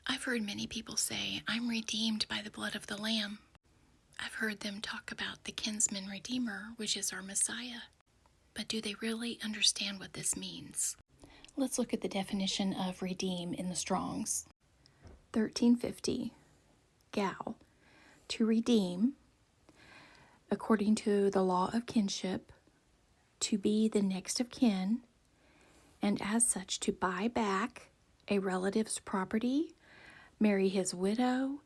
I've heard many people say, I'm redeemed by the blood of the Lamb. I've heard them talk about the kinsman redeemer, which is our Messiah. But do they really understand what this means? Let's look at the definition of redeem in the Strong's. 1350, gal. To redeem, according to the law of kinship, to be the next of kin, and as such to buy back a relative's property, marry his widow,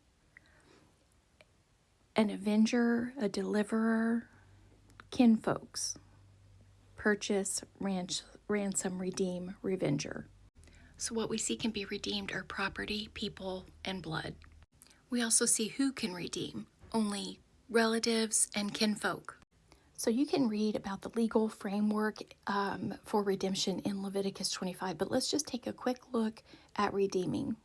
an avenger, a deliverer, kinfolks, purchase, ransom, redeem, revenger. So what we see can be redeemed are property, people, and blood. We also see who can redeem, only relatives and kinfolk. So you can read about the legal framework for redemption in Leviticus 25, but let's just take a quick look at redeeming.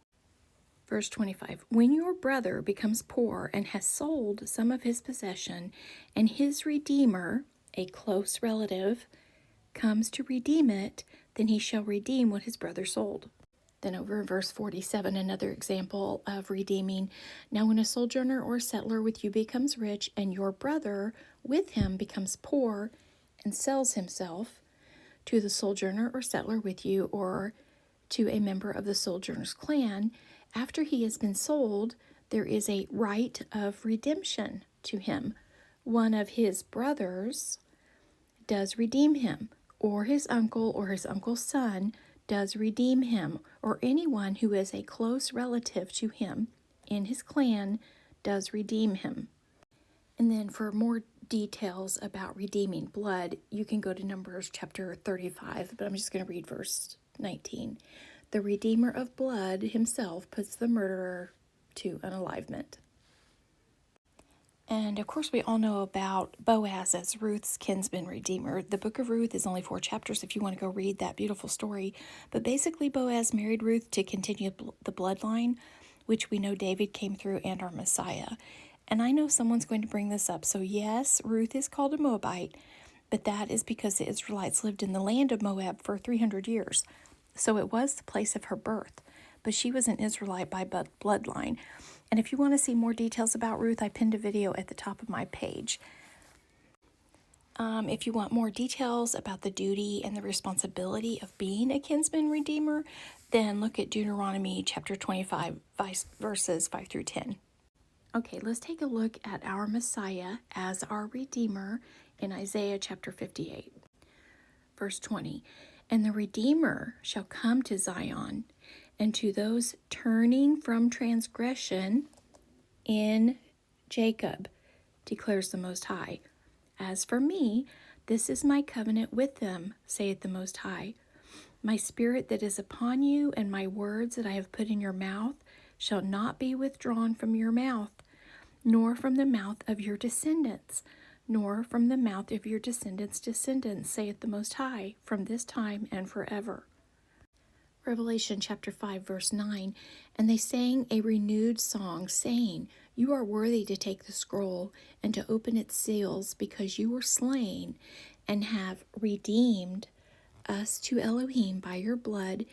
Verse 25, when your brother becomes poor and has sold some of his possession, and his redeemer, a close relative, comes to redeem it, then he shall redeem what his brother sold. Then over in verse 47, another example of redeeming. Now when a sojourner or settler with you becomes rich, and your brother with him becomes poor and sells himself to the sojourner or settler with you, or to a member of the sojourner's clan, after he has been sold, there is a right of redemption to him. One of his brothers does redeem him, or his uncle's son does redeem him, or anyone who is a close relative to him in his clan does redeem him. And then for more details about redeeming blood, you can go to Numbers chapter 35, but I'm just going to read verse 19. The redeemer of blood himself puts the murderer to unalivement. And of course, we all know about Boaz as Ruth's kinsman redeemer. The book of Ruth is only 4 chapters if you want to go read that beautiful story. But basically, Boaz married Ruth to continue the bloodline, which we know David came through, and our Messiah. And I know someone's going to bring this up. So yes, Ruth is called a Moabite, but that is because the Israelites lived in the land of Moab for 300 years. So it was the place of her birth. But she was an Israelite by bloodline. And if you want to see more details about Ruth, I pinned a video at the top of my page. If you want more details about the duty and the responsibility of being a kinsman redeemer, then look at Deuteronomy chapter 25, verses 5 through 10. Okay, let's take a look at our Messiah as our Redeemer in Isaiah chapter 58. Verse 20, and the Redeemer shall come to Zion, and to those turning from transgression in Jacob, declares the Most High. As for me, this is my covenant with them, saith the Most High. My spirit that is upon you, and my words that I have put in your mouth, shall not be withdrawn from your mouth, nor from the mouth of your descendants, nor from the mouth of your descendants' descendants, saith the Most High, from this time and forever. Revelation chapter 5, verse 9, and they sang a renewed song, saying, you are worthy to take the scroll and to open its seals, because you were slain and have redeemed us to Elohim by your blood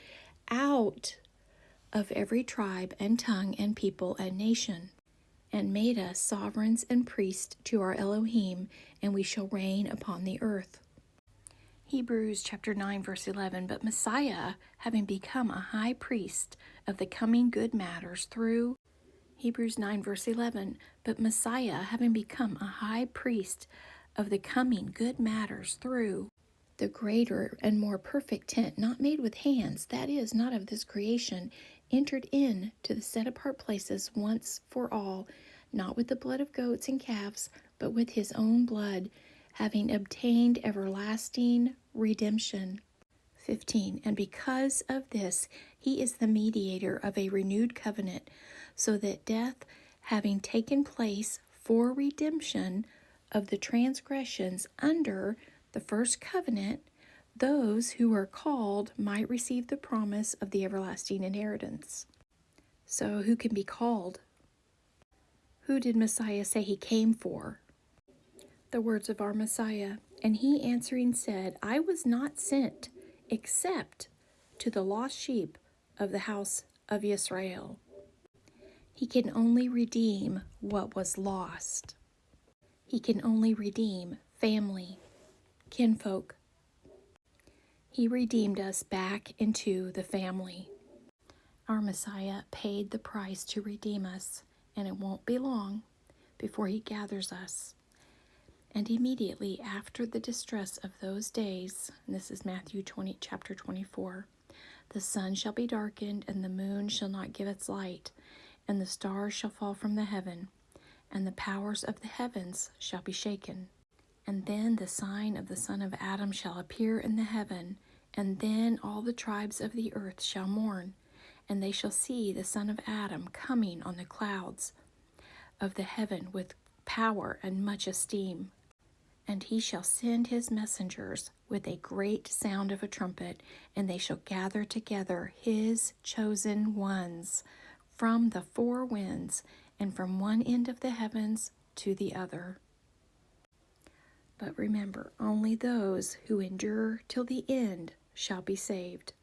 out of every tribe and tongue and people and nation, and made us sovereigns and priests to our Elohim, and we shall reign upon the earth. Hebrews chapter 9, verse 11, but Messiah, having become a high priest of the coming good matters through Hebrews 9, verse 11, but Messiah, having become a high priest of the coming good matters through the greater and more perfect tent, not made with hands, that is, not of this creation, entered in to the set-apart places once for all, not with the blood of goats and calves, but with his own blood, having obtained everlasting redemption. 15. And because of this, he is the mediator of a renewed covenant, so that death, having taken place for redemption of the transgressions under the first covenant, those who are called might receive the promise of the everlasting inheritance. So who can be called? Who did Messiah say he came for? The words of our Messiah. And he answering said, I was not sent except to the lost sheep of the house of Israel. He can only redeem what was lost. He can only redeem family, kinfolk. He redeemed us back into the family. Our Messiah paid the price to redeem us, and it won't be long before he gathers us. And immediately after the distress of those days, and this is Matthew 20, chapter 24, the sun shall be darkened, and the moon shall not give its light, and the stars shall fall from the heaven, and the powers of the heavens shall be shaken. And then the sign of the Son of Adam shall appear in the heaven, and then all the tribes of the earth shall mourn, and they shall see the Son of Adam coming on the clouds of the heaven with power and much esteem. And he shall send his messengers with a great sound of a trumpet, and they shall gather together his chosen ones from the four winds, and from one end of the heavens to the other. But remember, only those who endure till the end shall be saved.